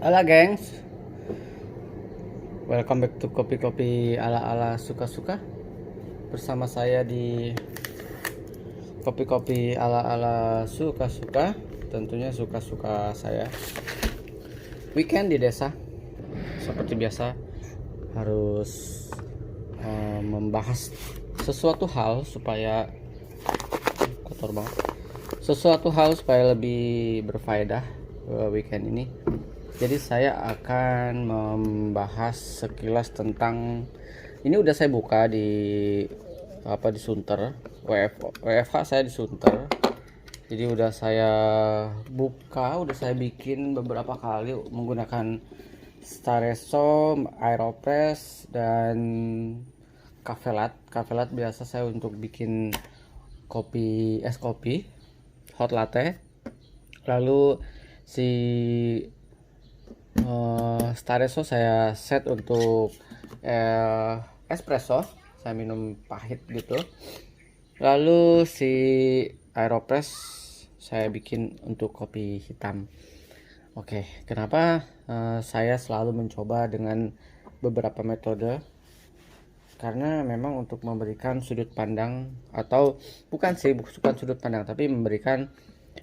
Halo gengs, welcome back to kopi-kopi ala-ala suka-suka. Bersama saya di kopi-kopi ala-ala suka-suka. Tentunya suka-suka saya. Weekend di desa, seperti biasa harus membahas sesuatu hal supaya kotor banget. Sesuatu hal supaya lebih berfaedah weekend ini. Jadi saya akan membahas sekilas tentang ini. Udah saya buka di di Sunter, WFH saya di Sunter. Jadi udah saya buka, udah saya bikin beberapa kali menggunakan Stareso, Aeropress dan Cafe Latte biasa saya untuk bikin kopi, es kopi, hot latte. Lalu si Stareso saya set untuk espresso, saya minum pahit gitu. Lalu si Aeropress saya bikin untuk kopi hitam. Oke, kenapa saya selalu mencoba dengan beberapa metode? Karena memang untuk memberikan sudut pandang, atau bukan sudut pandang, tapi memberikan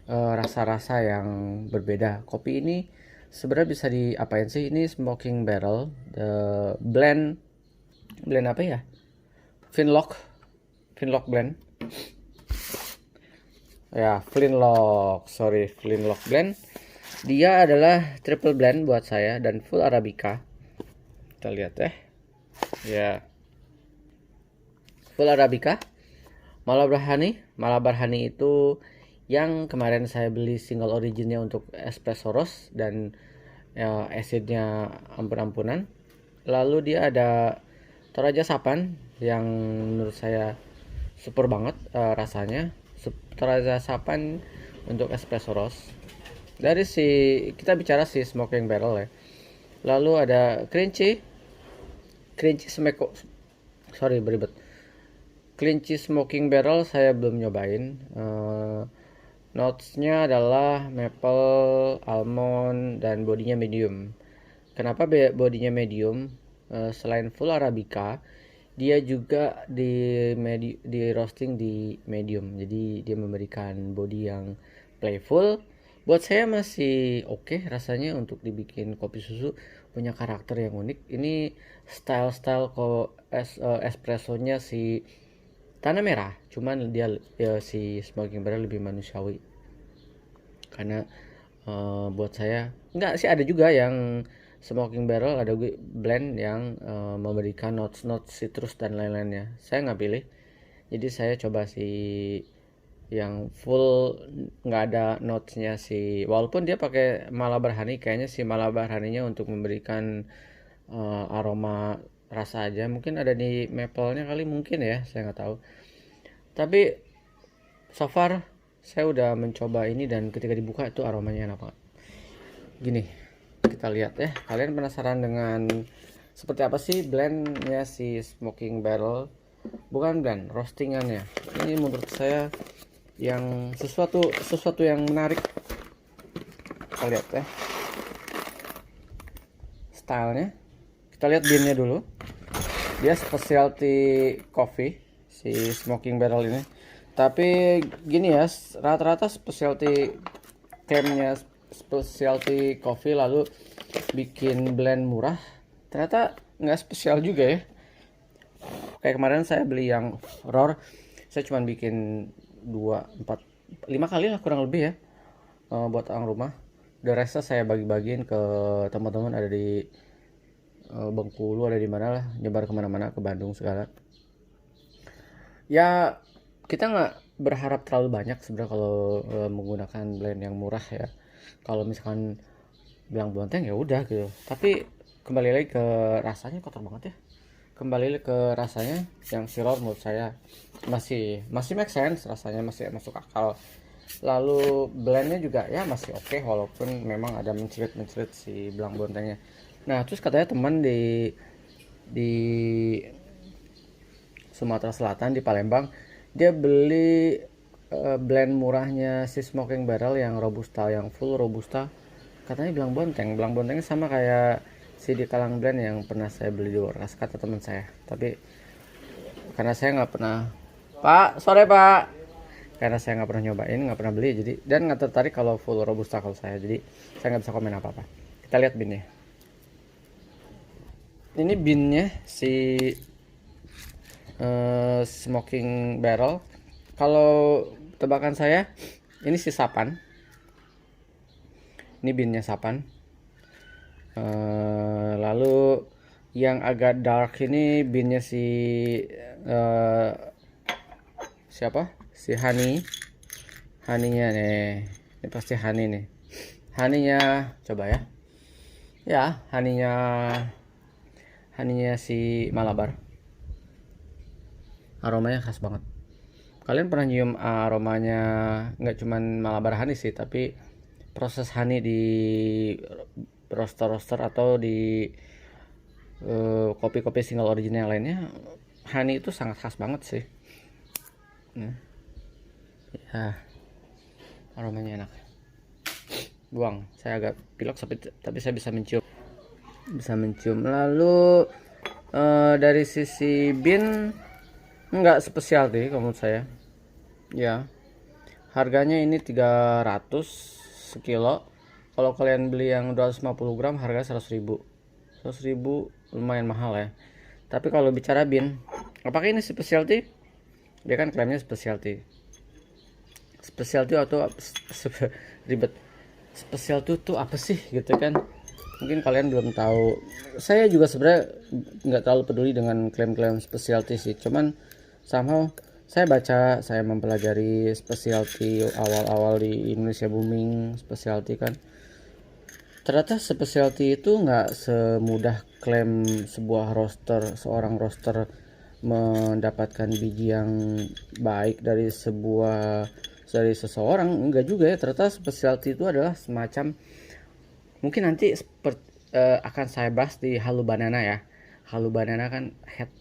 rasa-rasa yang berbeda. Kopi ini sebenarnya bisa diapain sih? Ini smoking barrel, blend apa ya? Finlock blend. Ya, Flintlock blend. Dia adalah triple blend buat saya dan full arabica. Kita lihat ya, full arabica. Malabar honey itu yang kemarin saya beli single originnya untuk espresso roast dan ya, acidnya ampun-ampunan. Lalu dia ada Toraja Sapan yang menurut saya super banget rasanya. Toraja Sapan untuk espresso roast. Dari kita bicara smoking barrel ya. Lalu ada Crunchy beribet. Crunchy smoking barrel saya belum nyobain. Notesnya adalah maple, almond, dan bodinya medium. Kenapa bodinya medium? Selain full arabica, dia juga di roasting di medium. Jadi dia memberikan body yang playful. Buat saya masih oke rasanya untuk dibikin kopi susu, punya karakter yang unik. Ini style espressonya si Tanah Merah, cuman dia si smoking barrel lebih manusiawi. Karena buat saya enggak sih, ada juga yang smoking barrel, ada blend yang memberikan notes citrus dan lain-lainnya. Saya nggak pilih. Jadi saya coba yang full nggak ada notesnya walaupun dia pakai Malabar honey, kayaknya Malabar honey-nya untuk memberikan aroma rasa aja. Mungkin ada di maple-nya kali, mungkin ya, saya nggak tahu. Tapi so far saya udah mencoba ini dan ketika dibuka itu aromanya enak banget. Gini, kita lihat ya. Kalian penasaran dengan seperti apa sih blendnya si smoking barrel? Bukan blend, roastingannya. Ini menurut saya yang sesuatu yang menarik. Kita lihat ya, stylenya. Kita lihat beannya dulu. Dia specialty coffee si smoking barrel ini. Tapi gini ya, rata-rata klaimnya specialty coffee lalu bikin blend murah, ternyata nggak spesial juga ya. Kayak kemarin saya beli yang roar, saya cuma bikin 2, 4, 5 kali lah kurang lebih ya, buat orang rumah. The rest saya bagi-bagiin ke teman-teman, ada di Bengkulu, ada di mana lah, nyebar kemana-mana, ke Bandung segala. Ya kita nggak berharap terlalu banyak sebenarnya kalau menggunakan blend yang murah ya. Kalau misalkan bilang bonteng ya udah gitu. Tapi kembali lagi ke rasanya, kotor banget ya. Kembali ke rasanya, yang sirop menurut saya masih make sense, rasanya masih masuk akal. Lalu blendnya juga ya masih oke, walaupun memang ada mencerit si belang bontengnya. Nah terus katanya teman di Sumatera Selatan, di Palembang, dia beli blend murahnya si smoking barrel yang robusta, yang full robusta, katanya belang bontengnya sama kayak si di Kalang Blend yang pernah saya beli di Workas, kata teman saya. Tapi karena saya nggak pernah, Pak, sore Pak, karena saya nggak pernah nyobain, nggak pernah beli, jadi dan nggak tertarik kalau full robusta kalau saya, jadi saya nggak bisa komen apa apa. Kita lihat binnya. Ini binnya si smoking barrel. Kalau tebakan saya ini si Sapan. Ini binnya Sapan. Lalu yang agak dark ini binnya si siapa? Si Haninya nih. Ini pasti Hani nih. Haninya coba ya. Ya, Haninya si Malabar. Aromanya khas banget. Kalian pernah nyium aromanya nggak cuman Malabar Honey sih, tapi proses honey di roster atau di kopi-kopi single origin yang lainnya, honey itu sangat khas banget sih. Ya, aromanya enak. Buang, saya agak pilek tapi saya bisa mencium. Lalu dari sisi bin nggak spesialty kalau menurut saya. Ya, harganya ini 300 sekilo. Kalau kalian beli yang 250 gram harga 100.000. 100.000 lumayan mahal ya. Tapi kalau bicara bin, apakah ini specialty? Dia kan klaimnya specialty. Specialty atau ribet. Specialty itu apa sih gitu kan? Mungkin kalian belum tahu. Saya juga sebenarnya nggak terlalu peduli dengan klaim-klaim specialty sih. Cuman somehow saya baca, saya mempelajari specialty awal-awal di Indonesia booming specialty kan. Ternyata specialty itu nggak semudah klaim seorang roster mendapatkan biji yang baik dari seseorang. Enggak juga ya, ternyata specialty itu adalah semacam, mungkin nanti akan saya bahas di Halu Banana ya. Halu Banana kan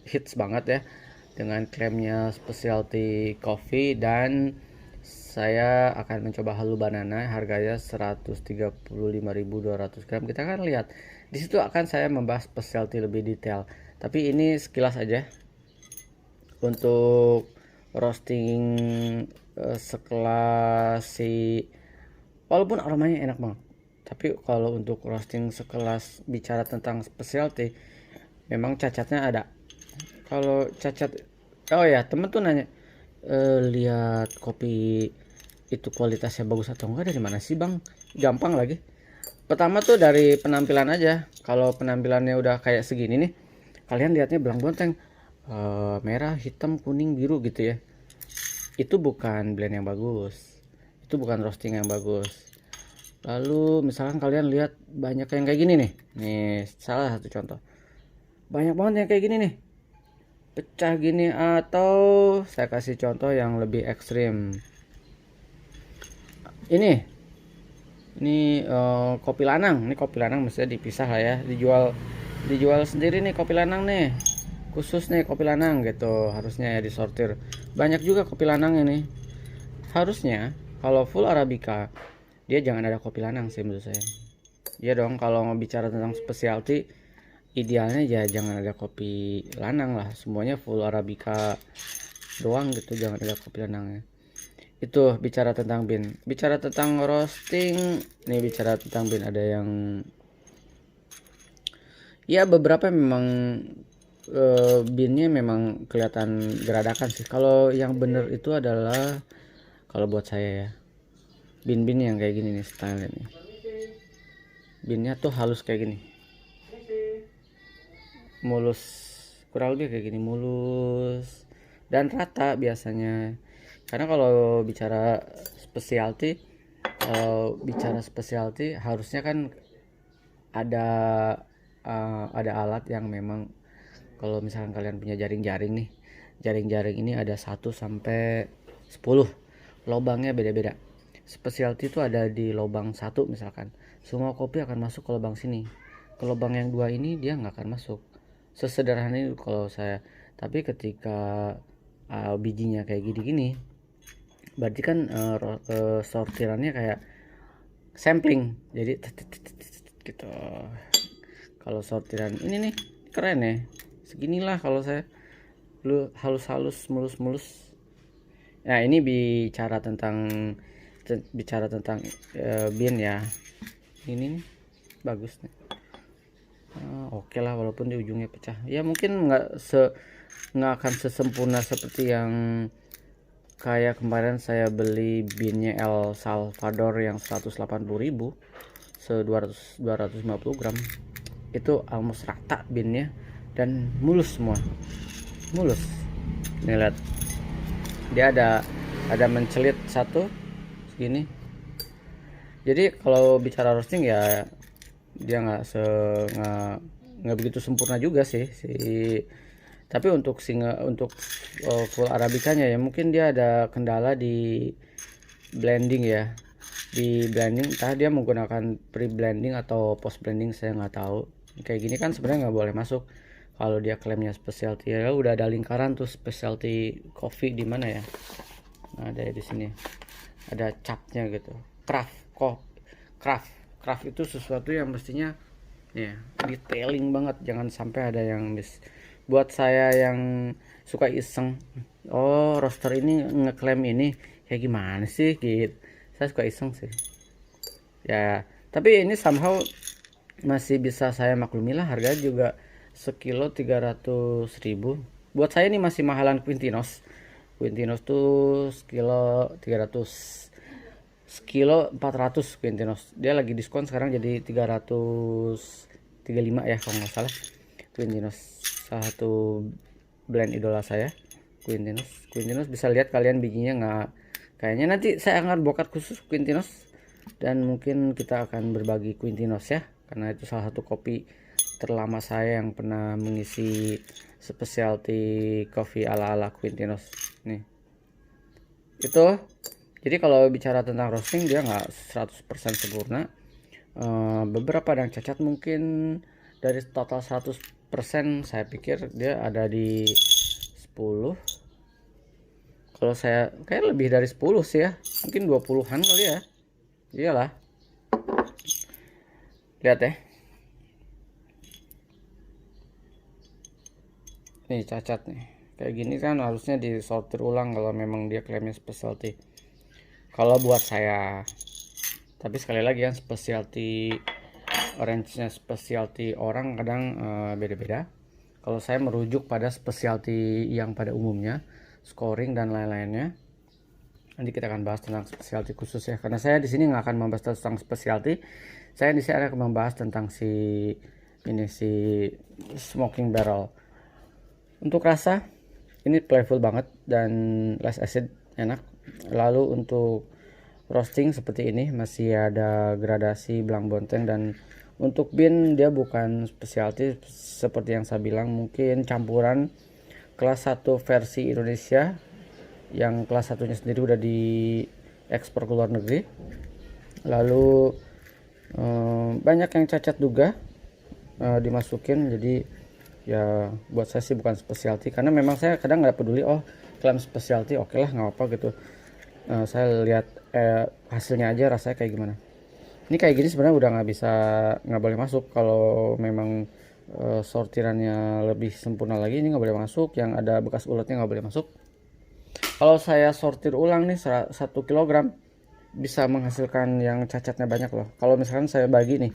hits banget ya dengan klaimnya specialty coffee, dan saya akan mencoba Halu Banana, harganya 135.200 gram. Kita akan lihat di situ, akan saya membahas specialty lebih detail. Tapi ini sekilas aja untuk roasting sekelas si, walaupun aromanya enak banget, tapi kalau untuk roasting sekelas bicara tentang specialty memang cacatnya ada. Kalau cacat, oh ya, temen tuh nanya, lihat kopi itu kualitasnya bagus atau enggak dari mana sih bang? Gampang lagi. Pertama tuh dari penampilan aja. Kalau penampilannya udah kayak segini nih, kalian lihatnya belang bonteng, merah, hitam, kuning, biru gitu ya. Itu bukan blend yang bagus. Itu bukan roasting yang bagus. Lalu misalkan kalian lihat banyak yang kayak gini nih. Nih salah satu contoh. Banyak banget yang kayak gini nih, pecah gini. Atau saya kasih contoh yang lebih ekstrim. Ini kopi lanang. Ini kopi lanang mestinya dipisah lah ya, dijual sendiri nih kopi lanang nih, khusus nih kopi lanang gitu, harusnya ya disortir. Banyak juga kopi lanang ini. Harusnya kalau full arabica dia jangan ada kopi lanang sih menurut saya. Iya dong, kalau bicara tentang specialty idealnya ya jangan ada kopi lanang lah, semuanya full arabica doang gitu, jangan ada kopi lanangnya. Itu bicara tentang bin. Bicara tentang roasting nih, bicara tentang bin ada yang ya beberapa memang binnya memang kelihatan geradakan sih. Kalau yang bener itu adalah, kalau buat saya ya, bin yang kayak gini nih style ini, binnya tuh halus kayak gini, mulus, kurang lebih kayak gini, mulus dan rata biasanya. Karena kalau bicara specialty harusnya kan ada alat yang memang, kalau misalkan kalian punya jaring-jaring nih, jaring-jaring ini ada 1 sampai 10 lubangnya beda-beda. Specialty itu ada di lubang 1 misalkan, semua kopi akan masuk ke lubang sini. Ke lubang yang 2 ini dia nggak akan masuk. Sesederhana itu kalau saya. Tapi ketika bijinya kayak gini-gini, berarti kan sortirannya kayak sampling, jadi gitu. Kalau sortiran ini nih keren ya, seginilah kalau saya lu halus-halus mulus-mulus. Nah ini bicara tentang bin ya, ini nih bagus nih. Oke lah, walaupun di ujungnya pecah ya, mungkin nggak akan sesempurna seperti yang kayak kemarin saya beli binnya El Salvador yang 180.000 250 gram. Itu almost rata binnya dan mulus semua, mulus. Nih lihat, dia ada mencelit satu segini. Jadi kalau bicara roasting ya dia nggak begitu sempurna juga sih tapi untuk full arabicanya ya mungkin dia ada kendala di blending ya, di blending entah dia menggunakan pre blending atau post blending, saya nggak tahu. Kayak gini kan sebenarnya nggak boleh masuk kalau dia klaimnya specialty ya. Udah ada lingkaran tuh specialty coffee di mana ya, nah, ada di sini ada capnya gitu, craft itu sesuatu yang mestinya ya detailing banget, jangan sampai ada yang buat saya yang suka iseng, oh roster ini ngeklaim ini kayak gimana sih gitu, saya suka iseng sih ya. Tapi ini somehow masih bisa saya maklumi lah, harga juga sekilo 300.000. Buat saya ini masih mahalan Quintinos tuh sekilo 300, sekilo 400 Quintinos. Dia lagi diskon sekarang jadi 335 ya kalau nggak salah. Quintinos salah satu blend idola saya, Quintinos bisa lihat kalian bijinya nggak, kayaknya nanti saya akan bokat khusus Quintinos dan mungkin kita akan berbagi Quintinos ya, karena itu salah satu kopi terlama saya yang pernah mengisi specialty coffee ala Quintinos nih. Itu jadi kalau bicara tentang roasting dia nggak 100% sempurna, beberapa yang cacat, mungkin dari total 100% saya pikir dia ada di 10. Kalau saya kayak lebih dari 10 sih ya, mungkin 20-an kali ya. Iyalah, lihat ya, nih cacat nih kayak gini kan harusnya disortir ulang kalau memang dia klaimnya specialty kalau buat saya. Tapi sekali lagi yang specialty range-nya specialty orang kadang beda-beda. Kalau saya merujuk pada specialty yang pada umumnya, scoring dan lain-lainnya. Nanti kita akan bahas tentang specialty khusus ya, karena saya di sini nggak akan membahas tentang specialty. Saya di sini akan membahas tentang si smoking barrel. Untuk rasa ini playful banget dan less acid, enak. Lalu untuk roasting seperti ini masih ada gradasi Blanc Bonteng, dan untuk bin dia bukan specialty seperti yang saya bilang, mungkin campuran kelas 1 versi Indonesia yang kelas satunya sendiri udah diekspor ke luar negeri. Lalu banyak yang cacat juga dimasukin, jadi ya buat saya sih bukan specialty, karena memang saya kadang nggak peduli, oh klaim specialty oke lah nggak apa gitu. Saya lihat hasilnya aja, rasanya kayak gimana. Ini kayak gini sebenarnya udah nggak boleh masuk. Kalau memang sortirannya lebih sempurna lagi, ini nggak boleh masuk, yang ada bekas uletnya nggak boleh masuk. Kalau saya sortir ulang nih 1 kilogram bisa menghasilkan yang cacatnya banyak loh. Kalau misalkan saya bagi nih,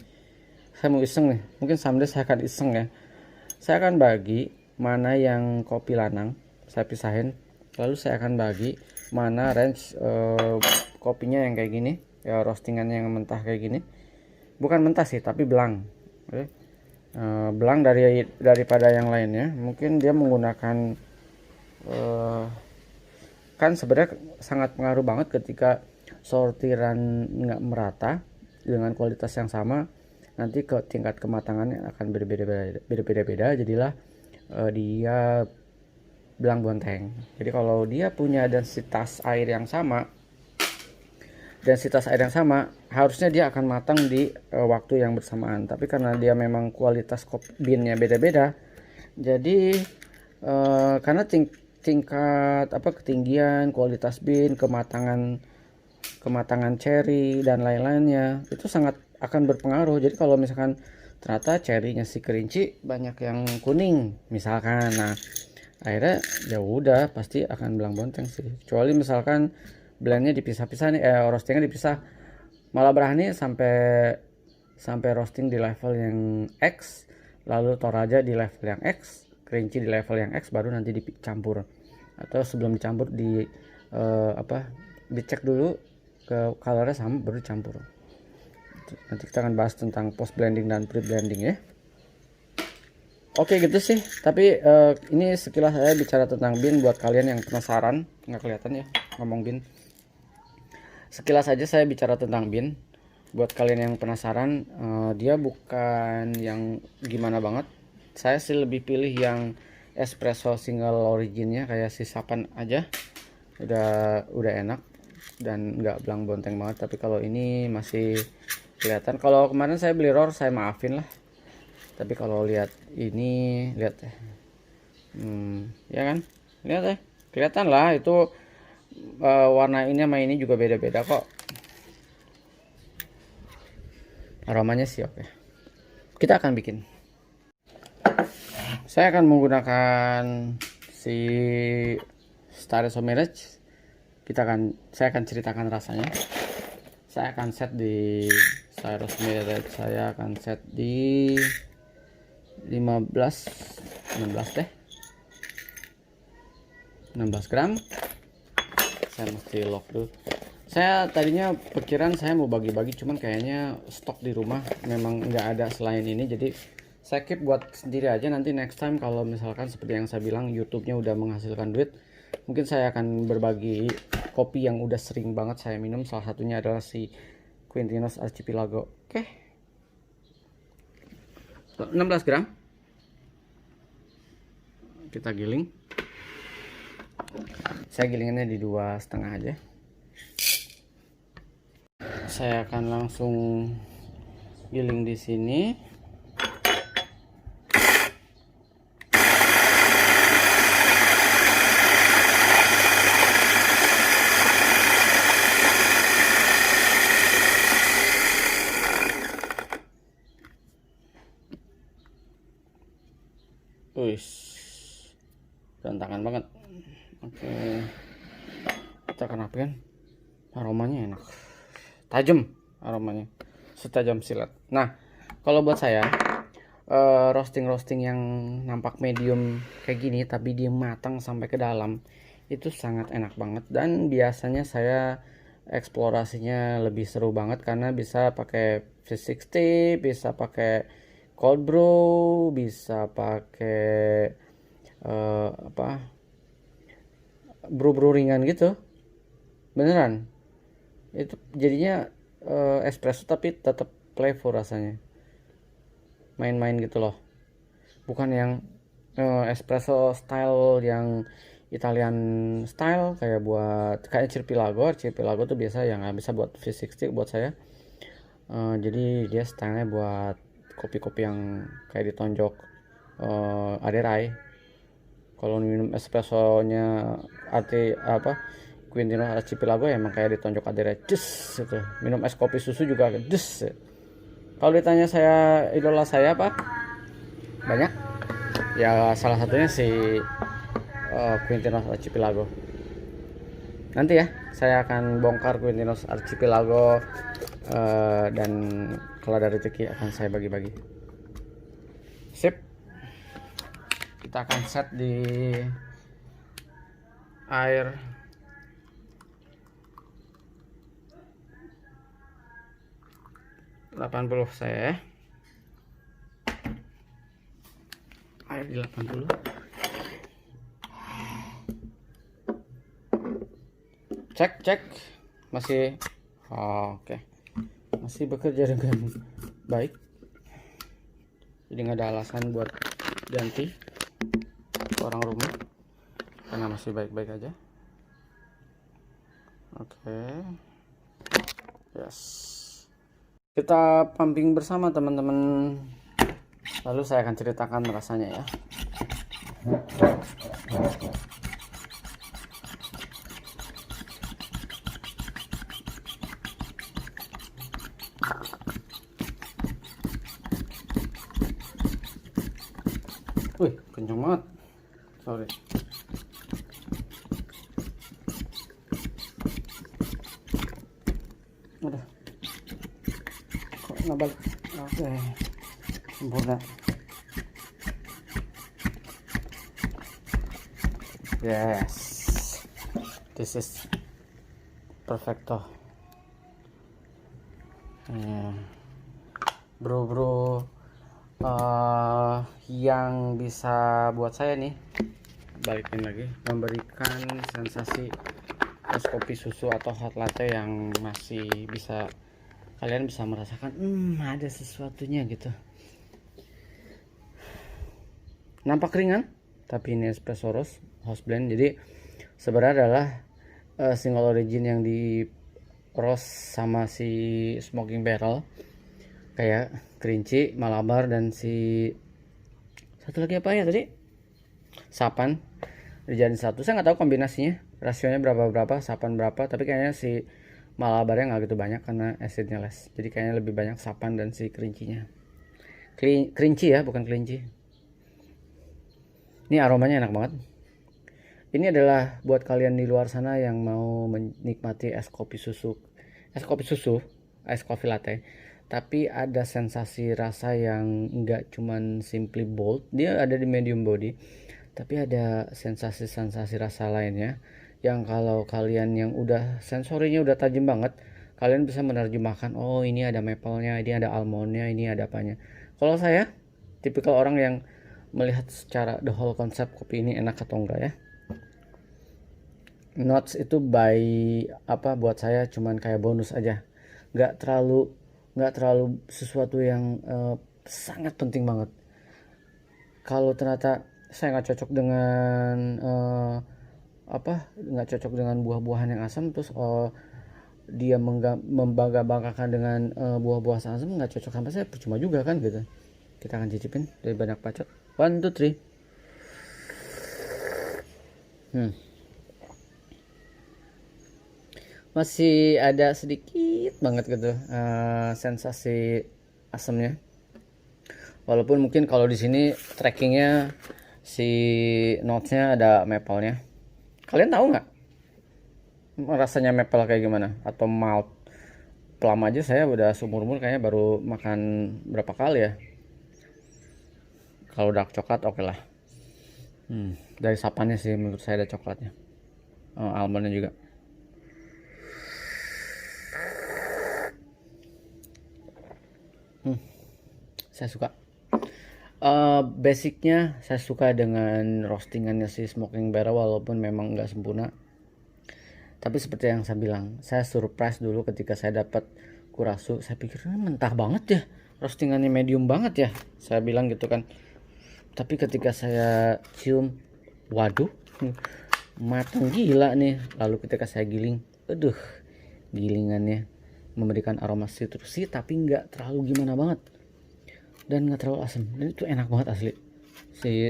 saya mau iseng nih, mungkin someday saya akan iseng ya, saya akan bagi mana yang kopi lanang, saya pisahin, lalu saya akan bagi mana range kopinya yang kayak gini ya, roastingannya yang mentah kayak gini, bukan mentah sih tapi belang, belang daripada yang lainnya. Mungkin dia menggunakan kan sebenarnya sangat pengaruh banget ketika sortiran nggak merata dengan kualitas yang sama, nanti ke tingkat kematangannya akan berbeda-beda, jadilah dia Blanc Bonteng. Jadi kalau dia punya densitas air yang sama, harusnya dia akan matang di waktu yang bersamaan. Tapi karena dia memang kualitas binnya beda-beda, jadi karena tingkat ketinggian kualitas bin, kematangan kematangan cherry dan lain-lainnya itu sangat akan berpengaruh. Jadi kalau misalkan ternyata cherrynya si kerinci banyak yang kuning misalkan, nah akhirnya ya udah pasti akan belang bonteng sih. Kecuali misalkan blendnya dipisah-pisah nih, roastingnya dipisah, malah berani sampai roasting di level yang X, lalu Toraja di level yang X, kerinci di level yang X, baru nanti dicampur. Atau sebelum dicampur dicek dulu ke colornya sama baru dicampur. Nanti kita akan bahas tentang post blending dan pre blending ya. Oke gitu sih, tapi ini sekilas saya bicara tentang bean buat kalian yang penasaran. Nggak kelihatan ya ngomong bean. Sekilas aja saya bicara tentang bean buat kalian yang penasaran. Dia bukan yang gimana banget. Saya sih lebih pilih yang espresso single originnya kayak si Sapan aja. Udah enak dan nggak belang bonteng banget. Tapi kalau ini masih kelihatan. Kalau kemarin saya beli roar, saya maafin lah. Tapi kalau lihat ini, lihat ya kan, lihat kelihatan lah itu warna ini sama ini juga beda-beda kok. Aromanya sih oke. Kita akan bikin. Saya akan menggunakan si Starezzo Mirage. Saya akan ceritakan rasanya. Saya akan set di Starezzo Mirage. Saya akan set di 16 deh, 16 gram. Saya mesti lock dulu. Saya tadinya pikiran saya mau bagi-bagi, cuman kayaknya stok di rumah memang nggak ada selain ini, jadi saya keep buat sendiri aja. Nanti next time kalau misalkan seperti yang saya bilang YouTube-nya udah menghasilkan duit, mungkin saya akan berbagi kopi yang udah sering banget saya minum. Salah satunya adalah si Quintinos Archipelago. Oke, 16 gram kita giling. Saya gilingannya di 2,5 aja. Saya akan langsung giling di sini. Berantakan banget. Oke, kita akan rapikan. Aromanya enak, tajam aromanya, setajam silet. Nah, kalau buat saya roasting yang nampak medium kayak gini tapi dia matang sampai ke dalam itu sangat enak banget. Dan biasanya saya eksplorasinya lebih seru banget karena bisa pakai V60, bisa pakai cold brew, bisa pakai brew ringan gitu. Beneran itu jadinya espresso tapi tetap flavor rasanya, main-main gitu loh. Bukan yang espresso style yang Italian style kayak Cirpilago tuh biasa yang nggak bisa buat V60 buat saya. Jadi dia stylenya buat kopi-kopi yang kayak ditonjok Aderai. Kalau minum espressonya Quintino Archipelago emang kayak ditonjok Aderai, dus gitu. Minum es kopi susu juga dus. Kalau ditanya saya idola saya apa? Banyak. Ya salah satunya si Quintino Archipelago. Nanti ya saya akan bongkar Quintino Archipelago dan kalau ada rezeki akan saya bagi-bagi. Sip. Kita akan set di air 80 saya. Air di 80. Cek masih oke. Masih bekerja dengan baik. Jadi nggak ada alasan buat ganti orang rumah karena masih baik-baik aja. Oke. Yes. Kita pumping bersama teman-teman. Lalu saya akan ceritakan rasanya ya. sorry. Udah. Kok nggak balik? Oke. Sempurna. Yes. This is perfecto. Bro, yang bisa buat saya nih, balikin lagi, memberikan sensasi es kopi susu atau hot latte yang masih bisa kalian bisa merasakan ada sesuatunya gitu. Nampak ringan, tapi ini espresso roast house blend. Jadi sebenarnya adalah single origin yang di roast sama si smoking barrel, kayak kerinci, malabar, dan si satu lagi apa ya tadi, sapan dijadiin satu. Saya nggak tahu kombinasinya, rasionya berapa, sapan berapa, tapi kayaknya si malabarnya nggak gitu banyak karena acidnya less, jadi kayaknya lebih banyak sapan dan si kerincinya. Kerinci ya, bukan kelinci. Ini aromanya enak banget. Ini adalah buat kalian di luar sana yang mau menikmati es kopi susu, es coffee latte, tapi ada sensasi rasa yang enggak cuman simply bold, dia ada di medium body, tapi ada sensasi rasa lainnya yang kalau kalian yang udah sensorinya udah tajam banget, kalian bisa menerjemahkan, oh ini ada maple-nya, ini ada almond-nya, ini ada apanya. Kalau saya tipikal orang yang melihat secara the whole konsep kopi ini enak atau enggak ya. Notes itu buat saya cuman kayak bonus aja, nggak terlalu sesuatu yang sangat penting banget. Kalau ternyata saya nggak cocok dengan buah-buahan yang asam, terus dia membangga-banggakan dengan buah-buah asam, nggak cocok sampai saya, percuma juga kan gitu. Kita akan cicipin dari banyak bacot. 1, 2, 3. Masih ada sedikit banget gitu sensasi asamnya, walaupun mungkin kalau di sini trackingnya si notesnya ada maple-nya. Kalian tahu nggak rasanya maple kayak gimana atau malt? Plum aja saya udah seumur-umur kayaknya baru makan berapa kali ya. Kalau dark coklat oke lah. Dari sapannya sih menurut saya ada coklatnya, almondnya juga. Saya suka. Basicnya saya suka dengan roastingannya si smoking barrel, walaupun memang nggak sempurna. Tapi seperti yang saya bilang, saya surprise dulu ketika saya dapat Kurasu. Saya pikir ini mentah banget ya, roastingannya medium banget ya, saya bilang gitu kan. Tapi ketika saya cium, waduh, matang gila nih. Lalu ketika saya giling, gilingannya memberikan aroma citrusy tapi nggak terlalu gimana banget dan nggak terlalu asam, dan itu enak banget asli.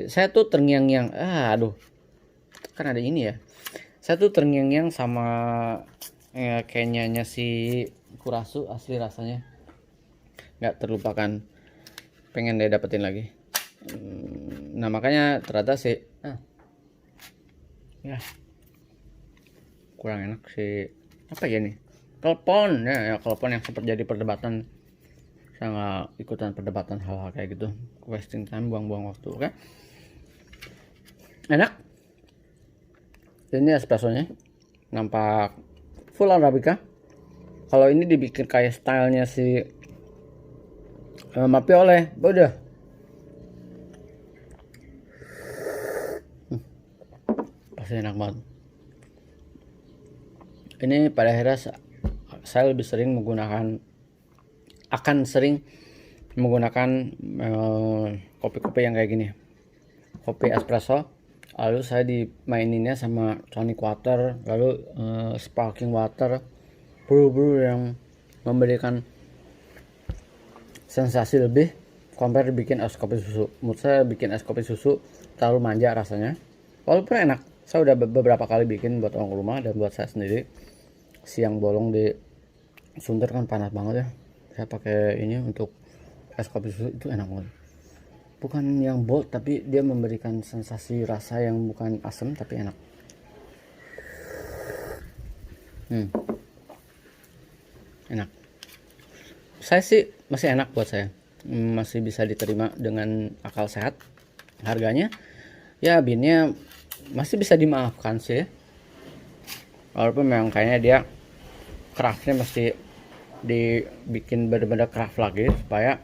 Saya tuh terngiang-ngiang, kan ada ini ya, saya tuh terngiang-ngiang sama kenyanya si Kurasu, asli rasanya nggak terlupakan, pengen deh dapetin lagi. Nah makanya ternyata ya kurang enak sih, apa ya nih, telepon ya telepon yang sempat jadi perdebatan. Saya nggak ikutan perdebatan hal-hal kayak gitu, wasting time, buang-buang waktu. Oke, enak. Ini espressonya nampak full arabica. Kalau ini dibikin kayak stylenya si Mapiole, udah pasti enak banget. Ini pada akhirnya saya lebih sering menggunakan kopi-kopi yang kayak gini, kopi espresso, lalu saya dimaininnya sama tonic water, lalu sparkling water, brew yang memberikan sensasi lebih compare bikin es kopi susu. Menurut saya bikin es kopi susu terlalu manja rasanya, walaupun enak. Saya udah beberapa kali bikin buat orang rumah dan buat saya sendiri. Siang bolong di Sunter kan panas banget ya, saya pakai ini untuk es kopi susu, itu enak banget. bukan yang bold, tapi dia memberikan sensasi rasa yang bukan asam tapi enak. Enak. Saya sih masih enak buat saya. Masih bisa diterima dengan akal sehat. Harganya ya binnya masih bisa dimaafkan sih. Walaupun memang kayaknya dia craftnya mesti dibikin bener-bener craft lagi supaya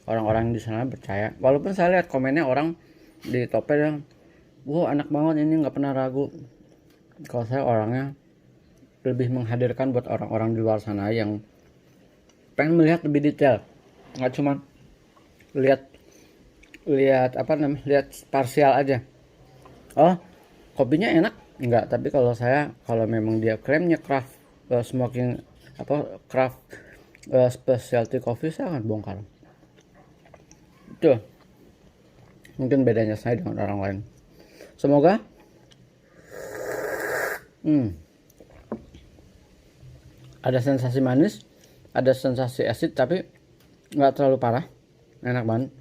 orang-orang di sana percaya. Walaupun saya lihat komennya orang di Topet yang, wow enak banget ini, nggak pernah ragu. Kalau saya orangnya lebih menghadirkan buat orang-orang di luar sana yang pengen melihat lebih detail, nggak cuma lihat lihat parsial aja. Oh, kopinya enak enggak, tapi kalau saya, kalau memang dia klaimnya craft smoking craft specialty coffee, saya akan bongkar. Itu mungkin bedanya saya dengan orang lain. Semoga ada sensasi manis, ada sensasi asid, tapi nggak terlalu parah, enak banget.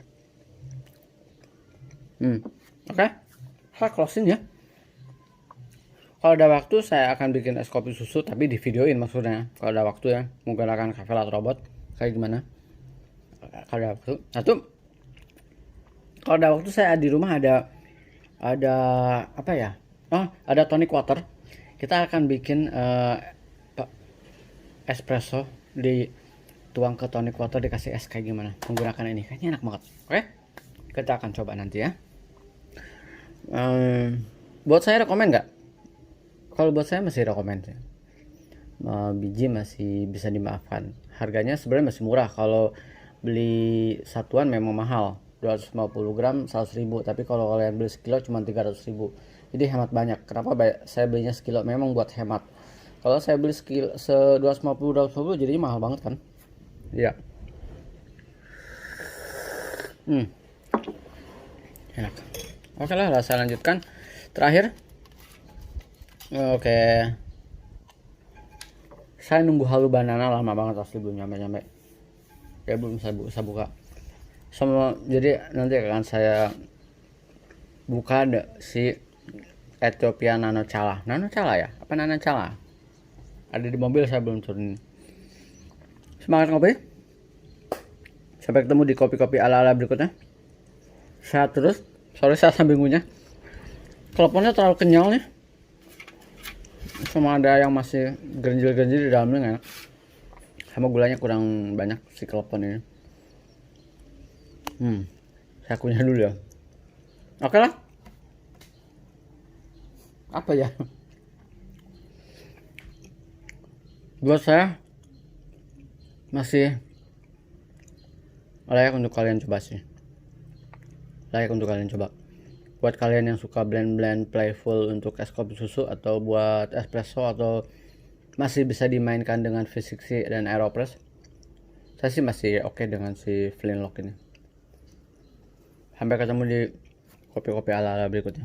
Oke, saya closing ya. Kalau ada waktu saya akan bikin es kopi susu, tapi di videoin maksudnya. Kalau ada waktu ya, menggunakan cafe latte robot kayak gimana. Kalau ada waktu. Kalau ada waktu saya di rumah ada apa ya? Oh, ada tonic water. Kita akan bikin espresso, dituang ke tonic water, dikasih es kayak gimana menggunakan ini. Kayaknya enak banget. Oke, kita akan coba nanti ya. Buat saya rekomen nggak? Kalau buat saya masih rekomen sih. Biji masih bisa dimaafkan. Harganya sebenarnya masih murah. Kalau beli satuan memang mahal, 250 gram 100.000, tapi kalau kalian beli sekilo cuma 300.000, jadi hemat banyak. Kenapa saya belinya sekilo? Memang buat hemat. Kalau saya beli sekilo 250 jadi mahal banget kan. Iya. Enak. Oke lah, saya lanjutkan terakhir. Oke, saya nunggu halu banana lama banget asli, belum nyampe ya, belum saya buka sama. Jadi nanti akan saya buka si Ethiopia Nano Chala ya, apa Nano Chala, ada di mobil, saya belum turunin. Semangat ngopi, sampai ketemu di kopi-kopi ala-ala berikutnya. Sehat terus. Sorry saya sambil ngunyah, teleponnya terlalu kenyal nih, sama ada yang masih genjil-genjil di dalamnya, nggak enak. Sama gulanya kurang banyak si klepon ini. Saya kunyah dulu ya. Oke lah. Apa ya? Buat saya masih layak untuk kalian coba sih. Layak untuk kalian coba. Buat kalian yang suka blend-blend playful untuk es kopi susu, atau buat espresso, atau masih bisa dimainkan dengan V60 dan Aeropress, saya sih masih oke dengan si Flintlock ini. Sampai ketemu di kopi-kopi ala-ala berikutnya.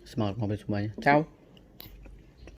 Semangat ngopi semuanya. Ciao.